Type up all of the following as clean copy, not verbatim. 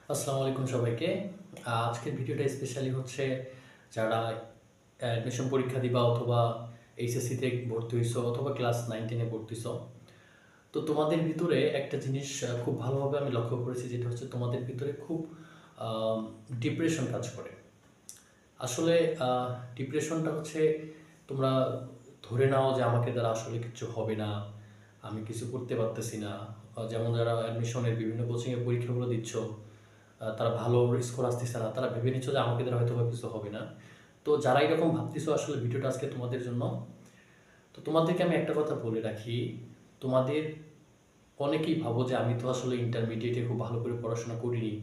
আসসালামু আলাইকুম সবাইকে। আজকের ভিডিওটা স্পেশালি হচ্ছে যারা অ্যাডমিশন পরীক্ষা দিবা অথবা এইচএসসিতে ভর্তি হইছো অথবা ক্লাস 9-10 ভর্তি হইছো। তো তোমাদের ভিতরে একটা জিনিস খুব ভালোভাবে আমি লক্ষ্য করেছি, যেটা হচ্ছে তোমাদের ভিতরে খুব ডিপ্রেশন কাজ করে। আসলে ডিপ্রেশনটা হচ্ছে তোমরা ধরে নাও যে আমাকে দ্বারা আসলে কিছু হবে না, আমি কিছু করতে পারতেছি না। যেমন যারা অ্যাডমিশনের বিভিন্ন কোচিংয়ে পরীক্ষাগুলো দিচ্ছ, তারা ভালো স্কোর আসতেছে না, তারা ভেবে নিচ্ছ যে আমাকে দ্বারা হয়তো বা কিছু হবে না। তো যারা এরকম ভাবতেছো, আসলে ভিডিওটা আজকে তোমাদের জন্য। তো তোমাদেরকে আমি একটা কথা বলে রাখি, তোমাদের অনেকেই ভাবো যে আমি তো আসলে ইন্টারমিডিয়েটে খুব ভালো করে পড়াশোনা করিনি,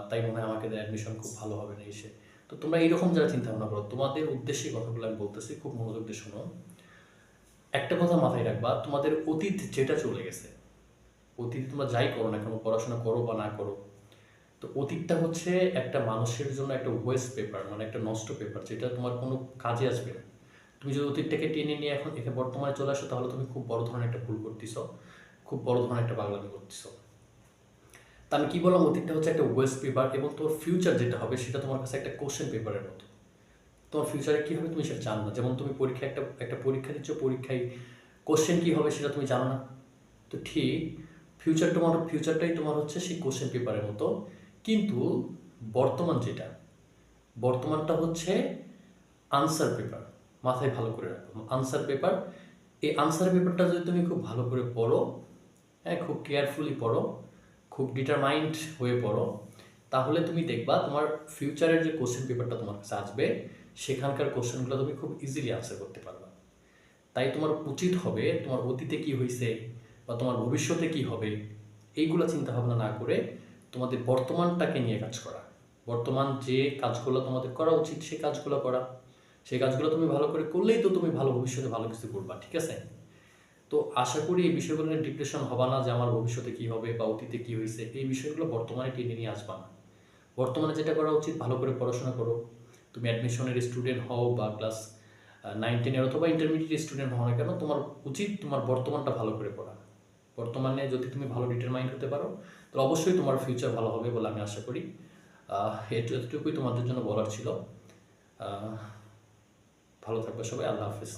তাই মনে হয় আমাকে অ্যাডমিশন খুব ভালো হবে না এসে। তো তোমরা এইরকম যারা চিন্তা ভাবনা করো, তোমাদের উদ্দেশ্যে কথাগুলো আমি বলতেছি, খুব মনোযোগ দিয়ে শোনো। একটা কথা মাথায় রাখবা, তোমাদের অতীত যেটা চলে গেছে, অতীতে তোমরা যাই করো না কেন, পড়াশোনা করো বা না করো, তো অতীতটা হচ্ছে একটা মানুষের জন্য একটা ওয়েস্ট পেপার, মানে একটা নষ্ট পেপার, যেটা তোমার কোনো কাজে আসবে না। তুমি যদি অতীতটাকে টেনে নিয়ে এখন এখানে বর্তমানে চলে আসো, তাহলে তুমি খুব বড় ধরনের একটা ভুল করতেছো, খুব বড় ধরনের একটা পাগলামি করতেছো। তা আমি কি বললাম, অতীতটা হচ্ছে একটা ওয়েস্ট পেপার, এবং তোমার ফিউচার যেটা হবে সেটা তোমার কাছে একটা কোশ্চেন পেপারের মতো। তোমার ফিউচারে কী হবে তুমি সেটা জানো না। যেমন তুমি পরীক্ষা একটা একটা পরীক্ষা দিচ্ছ, পরীক্ষায় কোশ্চেন কী হবে সেটা তুমি জানো না। তো ঠিক ফিউচারটাই তোমার হচ্ছে সেই কোশ্চেন পেপারের মতো। কিন্তু বর্তমান যেটা, বর্তমানটা হচ্ছে আনসার পেপার। মাথায় ভালো করে রাখো, আনসার পেপার। এই আনসার পেপারটা যদি তুমি খুব ভালো করে পড়ো, হ্যাঁ, খুব কেয়ারফুলি পড়ো, খুব ডিটারমাইন্ড হয়ে পড়ো, তাহলে তুমি দেখবা তোমার ফিউচারের যে কোশ্চেন পেপারটা তোমার কাছে আসবে, সেখানকার কোশ্চেনগুলো তুমি খুব ইজিলি আনসার করতে পারবা। তাই তোমার উচিত হবে তোমার অতীতে কি হয়েছে বা তোমার ভবিষ্যতে কি হবে এইগুলো চিন্তা ভাবনা না করে তোমাদের বর্তমানটাকে নিয়ে কাজ করা। বর্তমান যে কাজগুলো তোমাদের করা উচিত সেই কাজগুলো করা, সেই কাজগুলো তুমি ভালো করে করলেই তো তুমি ভালো ভবিষ্যতে ভালো কিছু করবা, ঠিক আছে? তো আশা করি এই বিষয়গুলো নিয়ে ডিপ্রেশন হবা না যে আমার ভবিষ্যতে কি হবে বা অতীতে কি হয়েছে, এই বিষয়গুলো বর্তমানে টেনে নিয়ে আসবা না। বর্তমানে যেটা করা উচিত, ভালো করে পড়াশোনা করো। তুমি অ্যাডমিশনের স্টুডেন্ট হও বা ক্লাস 9-10 অথবা ইন্টারমিডিয়েট স্টুডেন্ট হও না কেন, তোমার উচিত তোমার বর্তমানটা ভালো করে পড়া। বর্তমানে যদি তুমি ভালো ডিটারমাইন্ড হতে পারো, তাহলে অবশ্যই তোমার ফিউচার ভালো হবে বলে আমি আশা করি। এতটুকুই তোমাদের জন্য বলার ছিল। ভালো থাকবে সবাই, আল্লাহ হাফিজ।